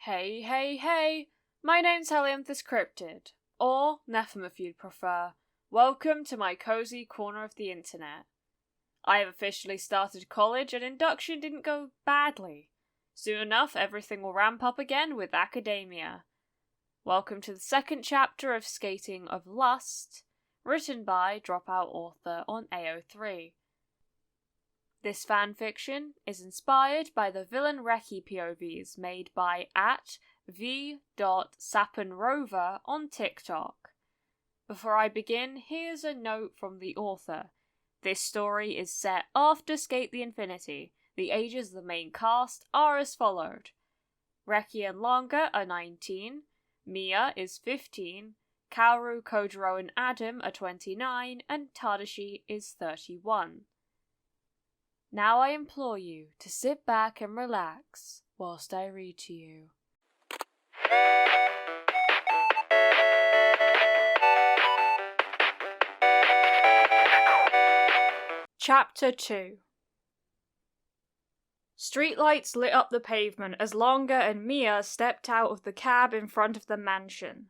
Hey, hey, hey! My name's Helianthus Cryptid, or Nephilim if you'd prefer. Welcome to my cozy corner of the internet. I have officially started college and induction didn't go badly. Soon enough, everything will ramp up again with academia. Welcome to the second chapter of Skating of Lust, written by dropout author on AO3. This fanfiction is inspired by the villain reki POVs made by @v.sappenrover on TikTok. Before I begin, here's a note from the author. This story is set after Skate the Infinity. The ages of the main cast are as followed. Reki and Longa are 19, Mia is 15, Kaoru, Kojiro and Adam are 29, and Tadashi is 31. Now I implore you to sit back and relax whilst I read to you. Chapter 2. Streetlights lit up the pavement as Longa and Mia stepped out of the cab in front of the mansion.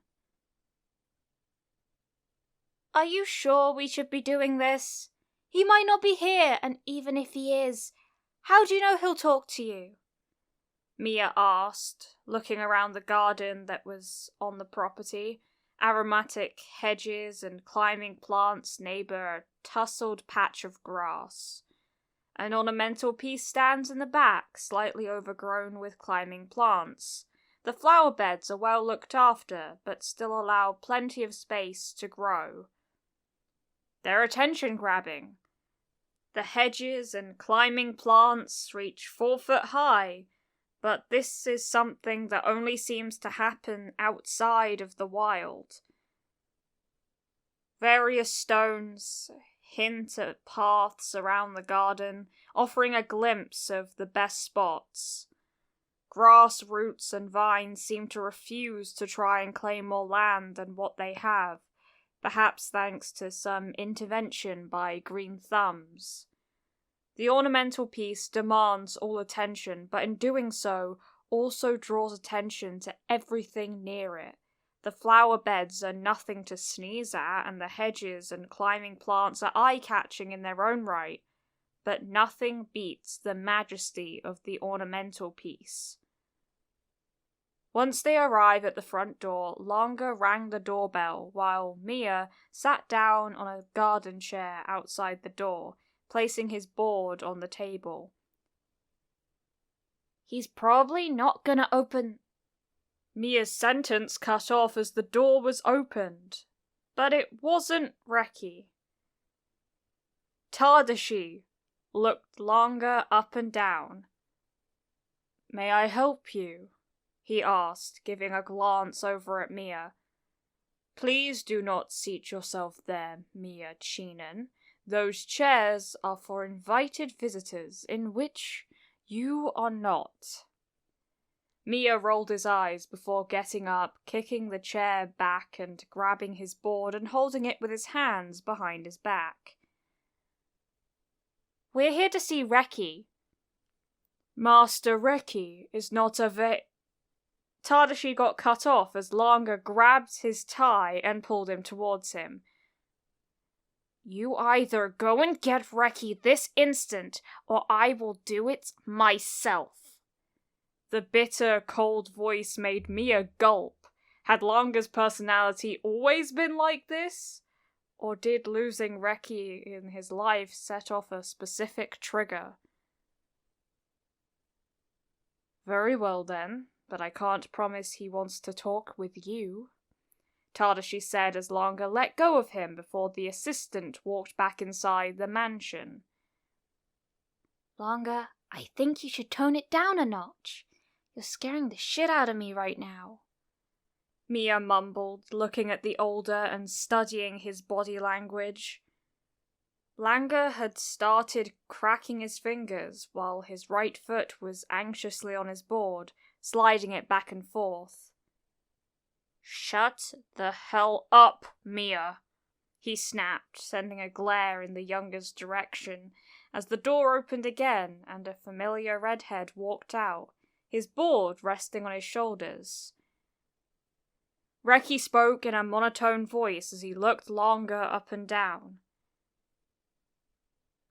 Are you sure we should be doing this? He might not be here, and even if he is, how do you know he'll talk to you? Mia asked, looking around the garden that was on the property. Aromatic hedges and climbing plants neighbour a tussled patch of grass. An ornamental piece stands in the back, slightly overgrown with climbing plants. The flower beds are well looked after, but still allow plenty of space to grow. They're attention-grabbing. The hedges and climbing plants reach 4 foot high, but this is something that only seems to happen outside of the wild. Various stones hint at paths around the garden, offering a glimpse of the best spots. Grass roots and vines seem to refuse to try and claim more land than what they have, perhaps thanks to some intervention by green thumbs. The ornamental piece demands all attention, but in doing so, also draws attention to everything near it. The flower beds are nothing to sneeze at, and the hedges and climbing plants are eye-catching in their own right, but nothing beats the majesty of the ornamental piece. Once they arrive at the front door, Longa rang the doorbell while Mia sat down on a garden chair outside the door, placing his board on the table. He's probably not gonna open... Mia's sentence cut off as the door was opened. But it wasn't Reki. Tadashi looked Longa up and down. "May I help you?" he asked, giving a glance over at Mia. "Please do not seat yourself there, Mia Chinen. Those chairs are for invited visitors, in which you are not." Mia rolled his eyes before getting up, kicking the chair back and grabbing his board and holding it with his hands behind his back. "We're here to see Reki." "Master Reki is not Tadashi got cut off as Longa grabbed his tie and pulled him towards him. "You either go and get Reki this instant, or I will do it myself." The bitter, cold voice made Mia gulp. Had Longa's personality always been like this? Or did losing Reki in his life set off a specific trigger? "Very well then, but I can't promise he wants to talk with you," Tadashi said as Longa let go of him before the assistant walked back inside the mansion. "Longa, I think you should tone it down a notch. You're scaring the shit out of me right now," Mia mumbled, looking at the older and studying his body language. Longa had started cracking his fingers while his right foot was anxiously on his board, sliding it back and forth. "Shut the hell up, Mia," he snapped, sending a glare in the younger's direction as the door opened again and a familiar redhead walked out, his board resting on his shoulders. Reki spoke in a monotone voice as he looked Longer up and down.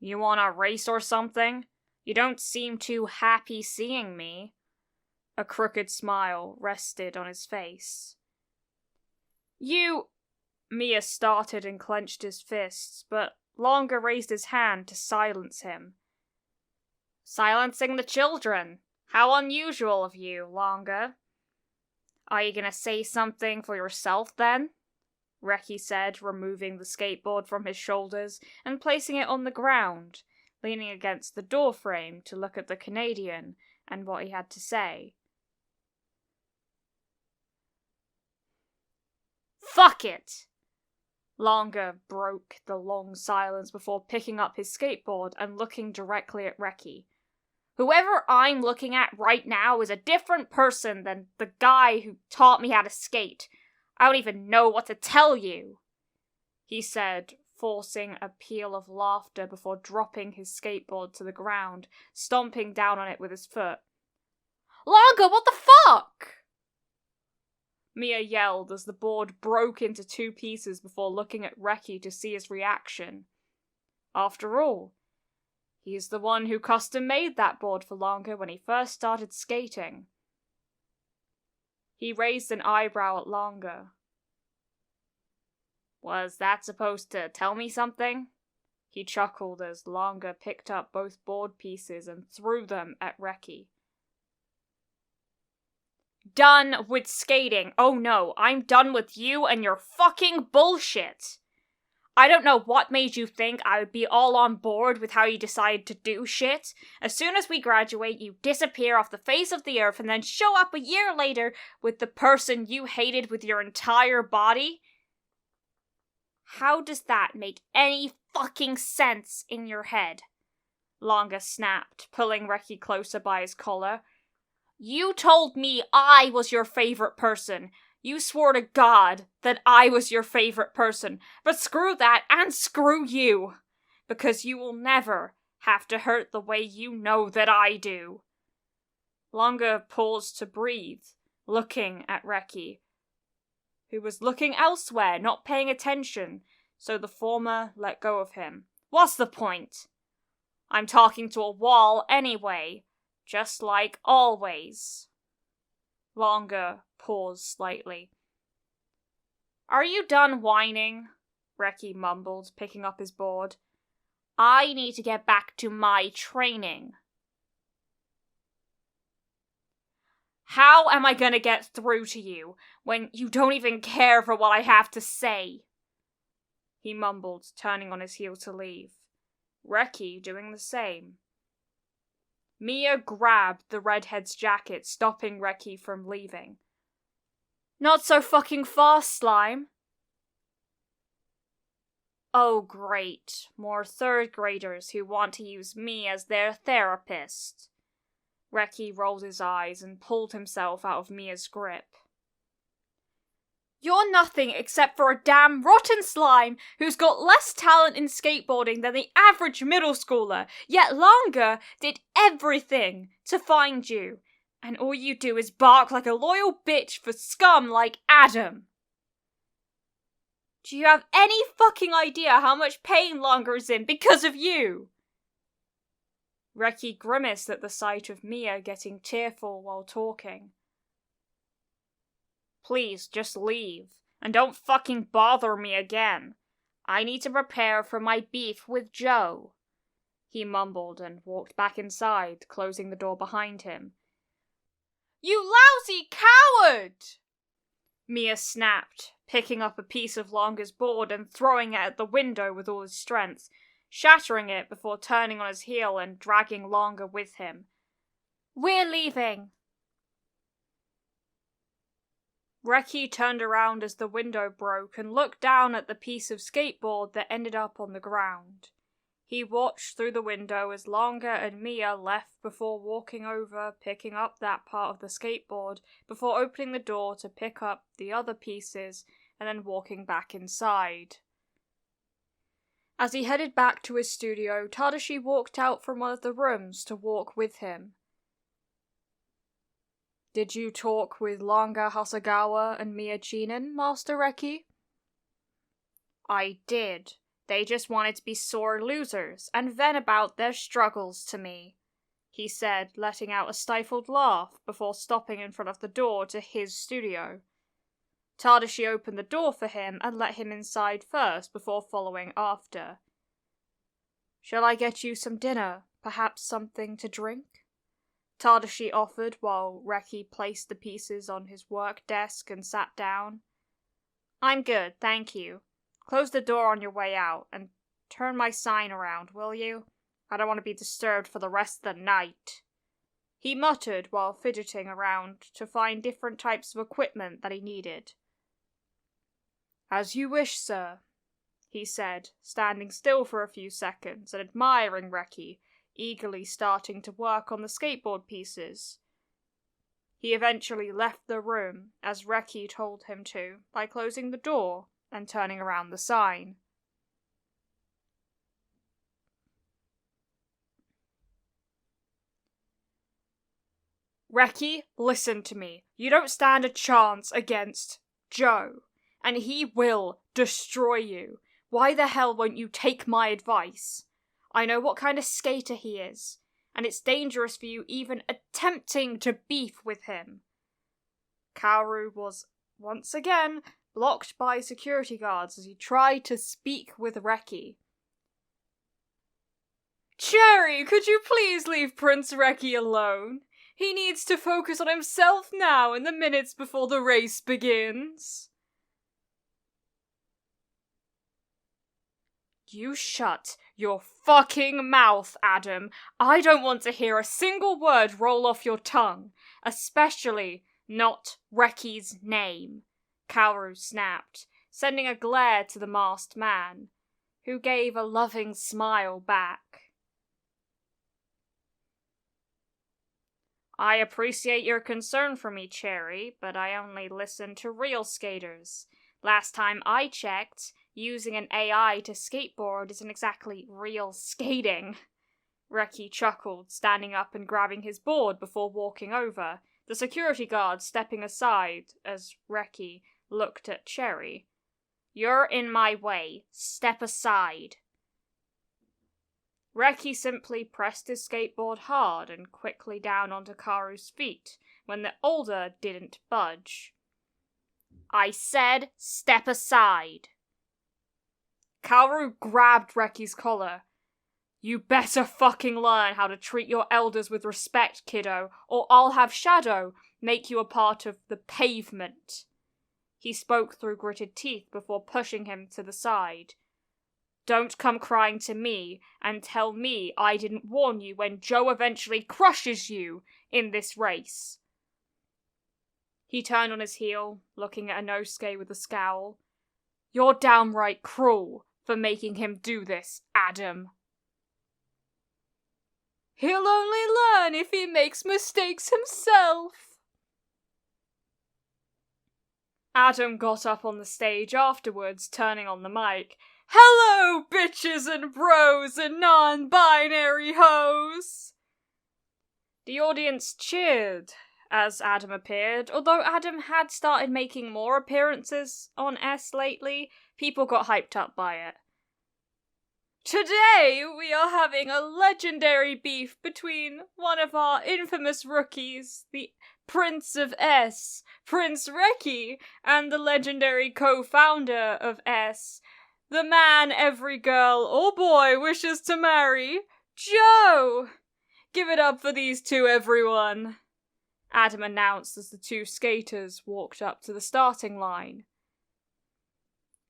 You want a race or something? You don't seem too happy seeing me. A crooked smile rested on his face. Mia started and clenched his fists, but Longer raised his hand to silence him. Silencing the children? How unusual of you, Longer. Are you gonna say something for yourself, then? Reki said, removing the skateboard from his shoulders and placing it on the ground, leaning against the doorframe to look at the Canadian and what he had to say. Fuck it! Longer broke the long silence before picking up his skateboard and looking directly at Reki. Whoever I'm looking at right now is a different person than the guy who taught me how to skate. I don't even know what to tell you, he said, forcing a peal of laughter before dropping his skateboard to the ground, stomping down on it with his foot. Longer, what the fuck? Mia yelled as the board broke into two pieces before looking at Reki to see his reaction. After all, he's the one who custom-made that board for Longer when he first started skating. He raised an eyebrow at Longer. Was that supposed to tell me something? He chuckled as Longer picked up both board pieces and threw them at Reki. Done with skating. Oh no, I'm done with you and your fucking bullshit. I don't know what made you think I would be all on board with how you decide to do shit. As soon as we graduate, you disappear off the face of the earth and then show up a year later with the person you hated with your entire body. How does that make any fucking sense in your head? Longer snapped, pulling Reki closer by his collar. You told me I was your favorite person. You swore to God that I was your favorite person. But screw that and screw you. Because you will never have to hurt the way you know that I do. Longer paused to breathe, looking at Reki, who was looking elsewhere, not paying attention, so the former let go of him. What's the point? I'm talking to a wall anyway. Just like always. Longer paused slightly. Are you done whining? Reki mumbled, picking up his board. I need to get back to my training. How am I gonna get through to you when you don't even care for what I have to say? He mumbled, turning on his heel to leave. Reki doing the same. Mia grabbed the redhead's jacket, stopping Reki from leaving. Not so fucking fast, Slime. Oh great, more third graders who want to use me as their therapist. Reki rolled his eyes and pulled himself out of Mia's grip. You're nothing except for a damn rotten slime who's got less talent in skateboarding than the average middle schooler, yet Longer did everything to find you, and all you do is bark like a loyal bitch for scum like Adam. Do you have any fucking idea how much pain Longer is in because of you? Reki grimaced at the sight of Mia getting tearful while talking. Please, just leave, and don't fucking bother me again. I need to prepare for my beef with Joe. He mumbled and walked back inside, closing the door behind him. You lousy coward! Mia snapped, picking up a piece of Longer's board and throwing it at the window with all his strength, shattering it before turning on his heel and dragging Longer with him. We're leaving. Reki turned around as the window broke and looked down at the piece of skateboard that ended up on the ground. He watched through the window as Longer and Mia left before walking over, picking up that part of the skateboard, before opening the door to pick up the other pieces and then walking back inside. As he headed back to his studio, Tadashi walked out from one of the rooms to walk with him. Did you talk with Langa Hasagawa and Miyachinen, Master Reki? I did. They just wanted to be sore losers and vent about their struggles to me, he said, letting out a stifled laugh before stopping in front of the door to his studio. Tadashi opened the door for him and let him inside first before following after. Shall I get you some dinner? Perhaps something to drink? Tadashi offered while Reki placed the pieces on his work desk and sat down. I'm good, thank you. Close the door on your way out, and turn my sign around, will you? I don't want to be disturbed for the rest of the night. He muttered while fidgeting around to find different types of equipment that he needed. As you wish, sir, he said, standing still for a few seconds and admiring Reki, eagerly starting to work on the skateboard pieces. He eventually left the room, as Reki told him to, by closing the door and turning around the sign. Reki, listen to me. You don't stand a chance against Joe, and he will destroy you. Why the hell won't you take my advice? I know what kind of skater he is, and it's dangerous for you even attempting to beef with him. Kaoru was, once again, blocked by security guards as he tried to speak with Reki. Cherry, could you please leave Prince Reki alone? He needs to focus on himself now in the minutes before the race begins. You shut your fucking mouth, Adam. I don't want to hear a single word roll off your tongue, especially not Reki's name, Kaoru snapped, sending a glare to the masked man, who gave a loving smile back. I appreciate your concern for me, Cherry, but I only listen to real skaters. Last time I checked, using an AI to skateboard isn't exactly real skating. Reki chuckled, standing up and grabbing his board before walking over, the security guard stepping aside as Reki looked at Cherry. You're in my way. Step aside. Reki simply pressed his skateboard hard and quickly down onto Kaoru's feet when the older didn't budge. I said step aside. Kaoru grabbed Reki's collar. You better fucking learn how to treat your elders with respect, kiddo, or I'll have Shadow make you a part of the pavement. He spoke through gritted teeth before pushing him to the side. Don't come crying to me and tell me I didn't warn you when Joe eventually crushes you in this race. He turned on his heel, looking at Inosuke with a scowl. You're downright cruel for making him do this, Adam. He'll only learn if he makes mistakes himself. Adam got up on the stage afterwards, turning on the mic. Hello, bitches and bros and non-binary hoes! The audience cheered as Adam appeared. Although Adam had started making more appearances on S lately, people got hyped up by it. Today, we are having a legendary beef between one of our infamous rookies, the Prince of S, Prince Reki, and the legendary co-founder of S, the man every girl or boy wishes to marry, Joe! Give it up for these two, everyone, Adam announced as the two skaters walked up to the starting line.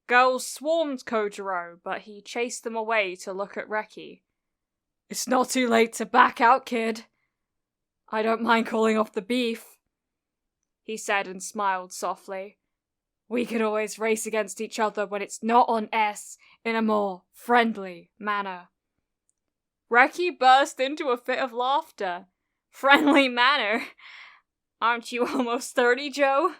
Girls swarmed Kojiro, but he chased them away to look at Reki. It's not too late to back out, kid. I don't mind calling off the beef, he said and smiled softly. We could always race against each other when it's not on S in a more friendly manner. Reki burst into a fit of laughter. Friendly manner? Aren't you almost 30, Joe?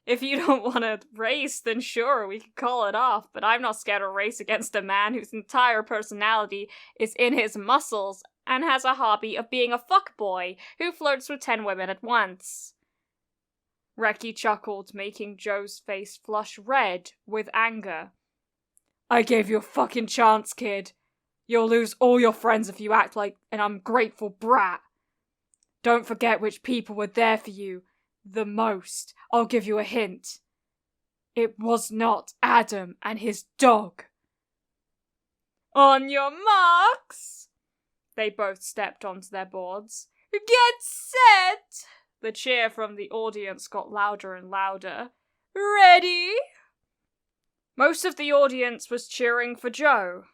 If you don't want to race, then sure, we could call it off, but I'm not scared to race against a man whose entire personality is in his muscles and has a hobby of being a fuckboy who flirts with 10 women at once. Reki chuckled, making Joe's face flush red with anger. I gave you a fucking chance, kid. You'll lose all your friends if you act like an ungrateful brat. Don't forget which people were there for you the most. I'll give you a hint. It was not Adam and his dog. On your marks! They both stepped onto their boards. Get set! The cheer from the audience got louder and louder. Ready? Most of the audience was cheering for Joe,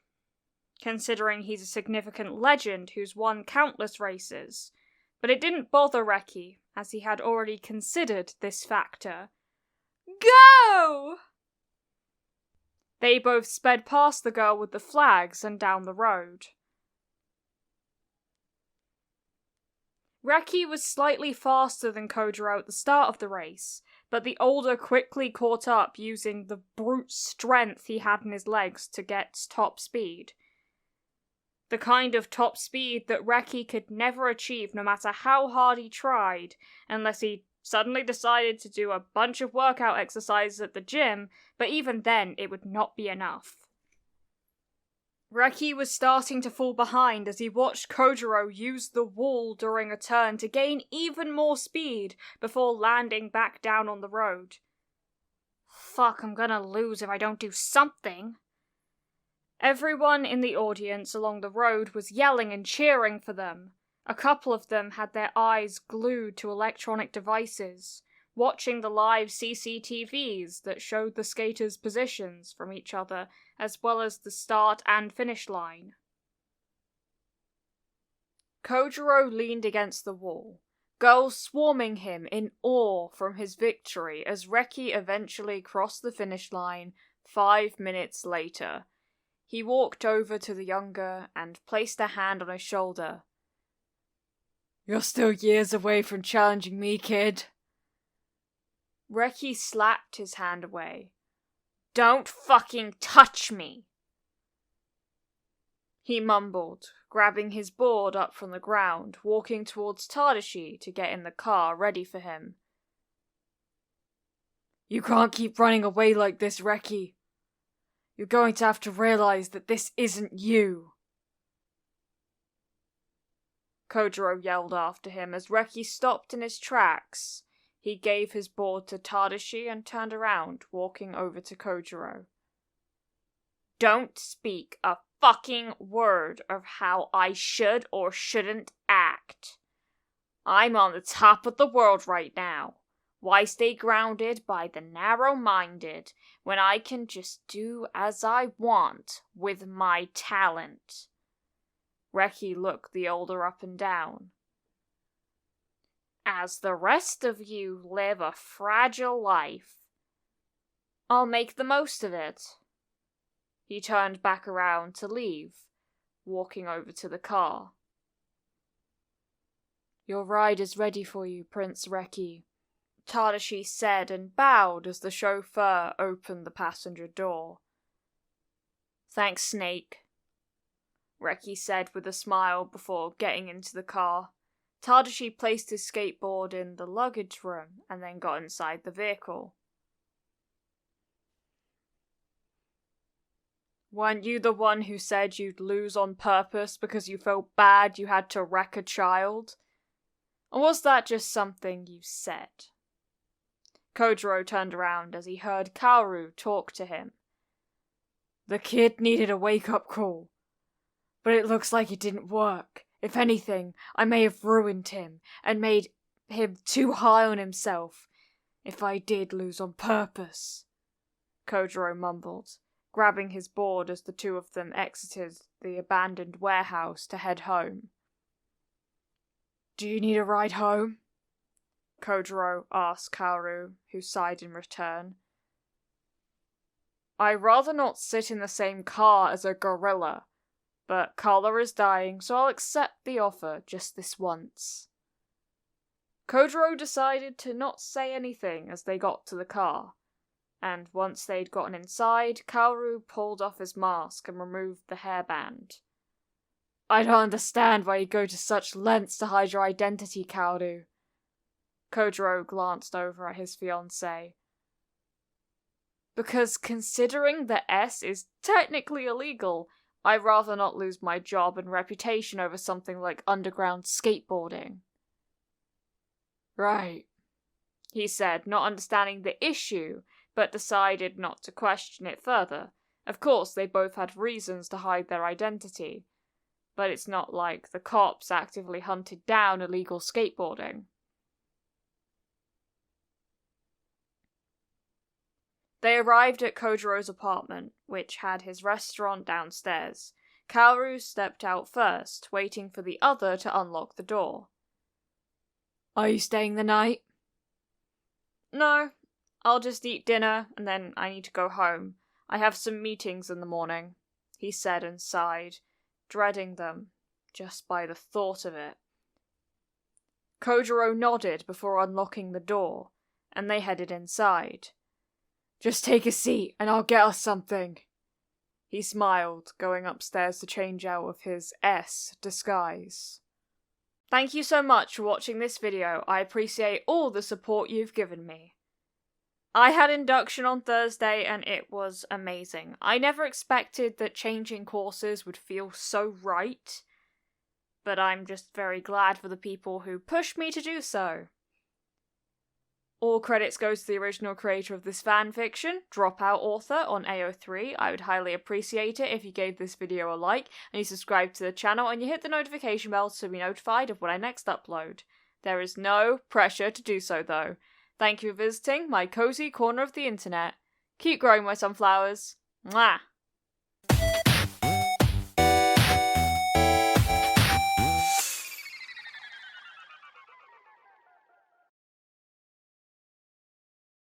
considering he's a significant legend who's won countless races. But it didn't bother Reki, as he had already considered this factor. Go! They both sped past the girl with the flags and down the road. Reki was slightly faster than Kojiro at the start of the race, but the older quickly caught up using the brute strength he had in his legs to get top speed. The kind of top speed that Reki could never achieve no matter how hard he tried, unless he suddenly decided to do a bunch of workout exercises at the gym, but even then it would not be enough. Reki was starting to fall behind as he watched Kojiro use the wall during a turn to gain even more speed before landing back down on the road. Fuck, I'm gonna lose if I don't do something. Everyone in the audience along the road was yelling and cheering for them. A couple of them had their eyes glued to electronic devices, watching the live CCTVs that showed the skaters' positions from each other, as well as the start and finish line. Kojiro leaned against the wall, girls swarming him in awe from his victory as Reki eventually crossed the finish line 5 minutes later. He walked over to the younger and placed a hand on his shoulder. You're still years away from challenging me, kid. Reki slapped his hand away. Don't fucking touch me! He mumbled, grabbing his board up from the ground, walking towards Tadashi to get in the car ready for him. You can't keep running away like this, Reki. You're going to have to realize that this isn't you. Kojiro yelled after him as Reki stopped in his tracks. He gave his board to Tadashi and turned around, walking over to Kojiro. Don't speak a fucking word of how I should or shouldn't act. I'm on the top of the world right now. Why stay grounded by the narrow-minded when I can just do as I want with my talent? Reki looked the older up and down. As the rest of you live a fragile life, I'll make the most of it. He turned back around to leave, walking over to the car. Your ride is ready for you, Prince Reki, Tadashi said and bowed as the chauffeur opened the passenger door. Thanks, Snake, Reki said with a smile before getting into the car. Tadashi placed his skateboard in the luggage room and then got inside the vehicle. Weren't you the one who said you'd lose on purpose because you felt bad you had to wreck a child? Or was that just something you said? Kojiro turned around as he heard Kaoru talk to him. The kid needed a wake-up call, but it looks like it didn't work. If anything, I may have ruined him and made him too high on himself if I did lose on purpose, Kojiro mumbled, grabbing his board as the two of them exited the abandoned warehouse to head home. Do you need a ride home? Kojiro asked Kaoru, who sighed in return. I'd rather not sit in the same car as a gorilla, but Carla is dying, so I'll accept the offer just this once. Kojiro decided to not say anything as they got to the car, and once they'd gotten inside, Kaoru pulled off his mask and removed the hairband. I don't understand why you go to such lengths to hide your identity, Kaoru. Kojiro glanced over at his fiancée. Because considering the S is technically illegal, I'd rather not lose my job and reputation over something like underground skateboarding. Right, he said, not understanding the issue, but decided not to question it further. Of course, they both had reasons to hide their identity, but it's not like the cops actively hunted down illegal skateboarding. They arrived at Kojiro's apartment, which had his restaurant downstairs. Kaoru stepped out first, waiting for the other to unlock the door. Are you staying the night? No, I'll just eat dinner, and then I need to go home. I have some meetings in the morning, he said and sighed, dreading them, just by the thought of it. Kojiro nodded before unlocking the door, and they headed inside. Just take a seat, and I'll get us something. He smiled, going upstairs to change out of his S disguise. Thank you so much for watching this video. I appreciate all the support you've given me. I had induction on Thursday and it was amazing. I never expected that changing courses would feel so right, but I'm just very glad for the people who pushed me to do so. All credits go to the original creator of this fanfiction, Dropout Author, on AO3. I would highly appreciate it if you gave this video a like, and you subscribe to the channel, and you hit the notification bell to be notified of when I next upload. There is no pressure to do so, though. Thank you for visiting my cozy corner of the internet. Keep growing, my sunflowers. Mwah!